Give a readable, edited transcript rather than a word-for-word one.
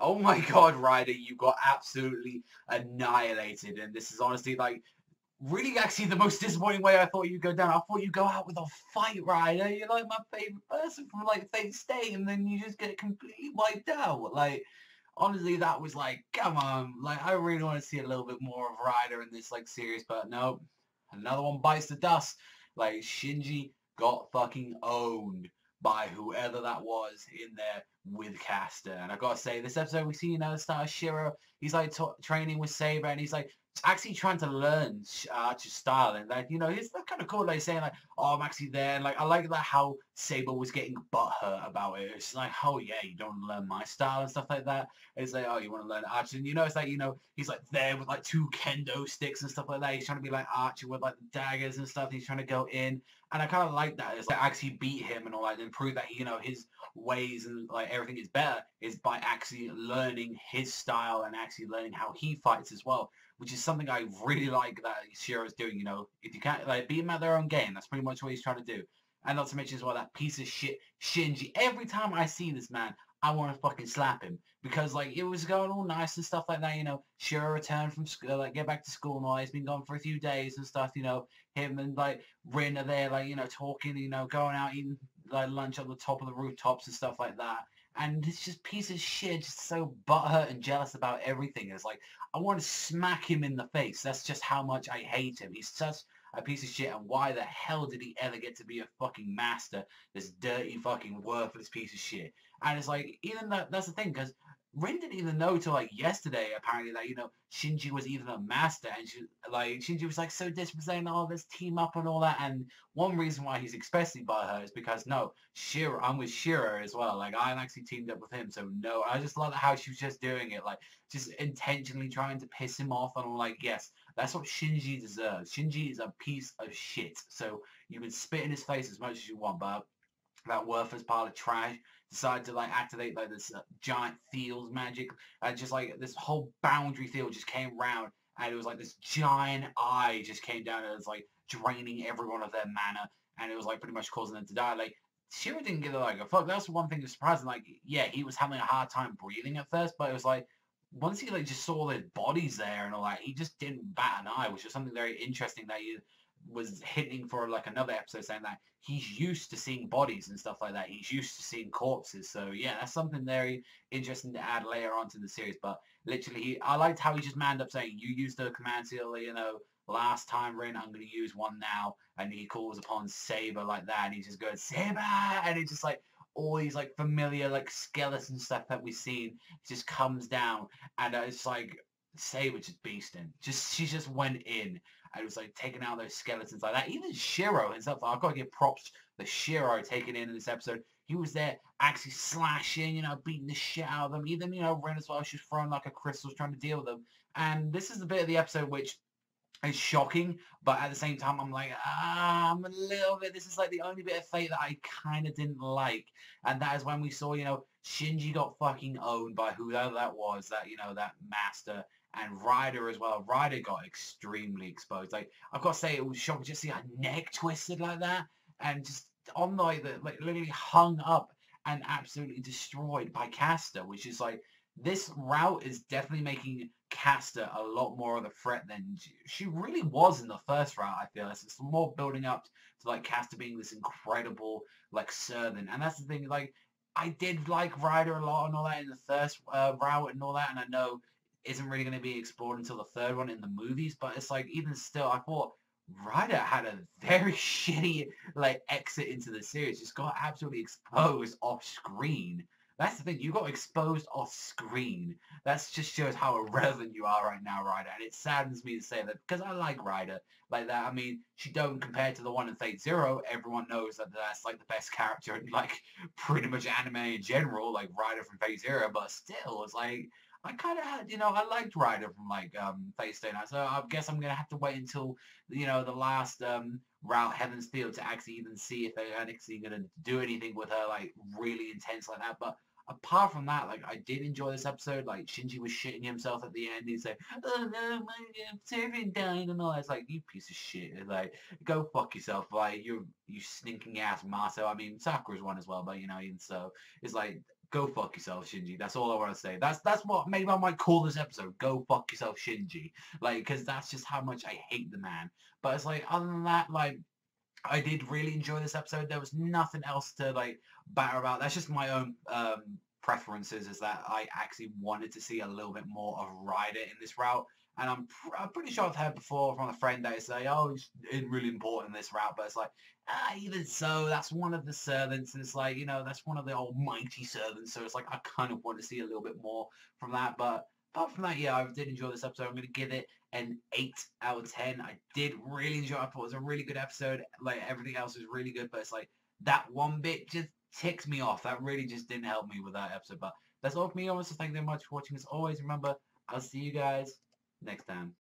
oh my god, Ryder, you got absolutely annihilated. And this is honestly, like, really actually the most disappointing way I thought you'd go down. I thought you'd go out with a fight, Ryder. You're like my favorite person from, like, Fate Stay, and then you just get completely wiped out. Like, honestly, that was like, come on. Like, I really want to see a little bit more of Ryder in this, like, series, but no. Another one bites the dust. Like, Shinji got fucking owned by whoever that was in there with Caster. And I gotta say, this episode we see, the start of Shiro. He's like training with Saber, and he's like actually trying to learn Archer's style. And like, it's kind of cool. Like saying like, oh, I'm actually there. And like, I like that how Saber was getting butthurt about it. It's like, oh yeah, you don't learn my style and stuff like that. It's like, oh, you want to learn Archer? And it's like, he's like there with like 2 kendo sticks and stuff like that. He's trying to be like Archer with like the daggers and stuff. He's trying to go in. And I kind of like that. It's like actually beat him and all that, and prove that his ways and like everything is better is by actually learning his style and actually learning how he fights as well, which is something I really like that Shiro's doing. If you can't like beat them at their own game, that's pretty much what he's trying to do. And not to mention as well that piece of shit Shinji. Every time I see this man, I want to fucking slap him because like it was going all nice and stuff like that. Shiro returned from school, like get back to school and all. He's been gone for a few days and stuff. Him and like Rin are there, like talking, going out eating like lunch on the top of the rooftops and stuff like that. And it's just piece of shit, just so butthurt and jealous about everything. It's like I want to smack him in the face. That's just how much I hate him. He's such a piece of shit, and why the hell did he ever get to be a fucking master? This dirty fucking worthless piece of shit. And it's like, even that's the thing, because Rin didn't even know till like yesterday, apparently, that, Shinji was even a master, and Shinji was like so desperate saying, oh, let's team up and all that. And one reason why he's especially by her is because, no, Shiro, I'm with Shiro as well. Like, I'm actually teamed up with him, so no, I just love how she was just doing it, like, just intentionally trying to piss him off, and I'm like, yes, that's what Shinji deserves. Shinji is a piece of shit, so you can spit in his face as much as you want, but that worthless pile of trash decided to like activate like this giant fields magic, and just like this whole boundary field just came round, and it was like this giant eye just came down, and it was like draining everyone of their mana, and it was like pretty much causing them to die. Like Shiro didn't give it like a fuck. That's one thing that's surprising. Like, yeah, he was having a hard time breathing at first, but it was like once he like just saw their bodies there and all that, he just didn't bat an eye, which was something very interesting that he was hinting for like another episode, saying that he's used to seeing bodies and stuff like that. He's used to seeing corpses. So yeah, that's something very interesting to add later on to the series. But literally, I liked how he just manned up saying, you used the command seal, last time, Rin, I'm going to use one now. And he calls upon Saber like that, and he just goes, Saber! And it just like, all these like familiar like skeleton stuff that we've seen just comes down, and it's like Saber just beasting. She just went in. And it was like taking out those skeletons like that. Even Shiro himself, I've got to give props to Shiro taking in this episode. He was there actually slashing, beating the shit out of them. Even, Ren as well, she's throwing like a crystal trying to deal with them. And this is the bit of the episode which is shocking, but at the same time, I'm like, I'm a little bit, this is like the only bit of Fate that I kind of didn't like. And that is when we saw, Shinji got fucking owned by whoever that was, that, that master. And Ryder as well. Ryder got extremely exposed. Like, I've got to say, it was shocking just to see her neck twisted like that. And just on like literally hung up and absolutely destroyed by Caster, which is like, this route is definitely making Caster a lot more of a threat than she really was in the first route, I feel. It's more building up to like Caster being this incredible like servant. And that's the thing, like, I did like Ryder a lot and all that in the first route and all that, and I know isn't really going to be explored until the third one in the movies, but it's like, even still, I thought Ryder had a very shitty like exit into the series. Just got absolutely exposed off screen. That's the thing, you got exposed off screen. That just shows how irrelevant you are right now, Ryder, and it saddens me to say that, because I like Ryder like that. I mean, she don't compare to the one in Fate Zero. Everyone knows that that's like the best character in like pretty much anime in general, like Ryder from Fate Zero, but still, it's like, I kind of had, I liked Ryder from like Fate Stay Night, so I guess I'm gonna have to wait until the last route, Heaven's Field, to actually even see if they're actually gonna do anything with her like really intense like that. But apart from that, like, I did enjoy this episode. Like, Shinji was shitting himself at the end. He's like, oh no, my servant died and all that. It's like, you piece of shit. It's like, go fuck yourself. Like, you stinking ass Maso. I mean, Sakura's one as well, but even so, it's like, go fuck yourself, Shinji. That's all I want to say. That's what maybe I might call this episode. Go fuck yourself, Shinji. Like, because that's just how much I hate the man. But it's like, other than that, like, I did really enjoy this episode. There was nothing else to, like, batter about. That's just my own preferences, is that I actually wanted to see a little bit more of Ryder in this route. And I'm pretty sure I've heard before from a friend that say, oh, it's really important in this route. But it's like, even so, that's one of the servants. And it's like, you know, that's one of the almighty servants. So it's like, I kind of want to see a little bit more from that. But apart from that, yeah, I did enjoy this episode. I'm going to give it an 8 out of 10. I did really enjoy it. I thought it was a really good episode. Like, everything else was really good. But it's like, that one bit just ticks me off. That really just didn't help me with that episode. But that's all for me. I want to thank you very much for watching. As always, remember, I'll see you guys next time.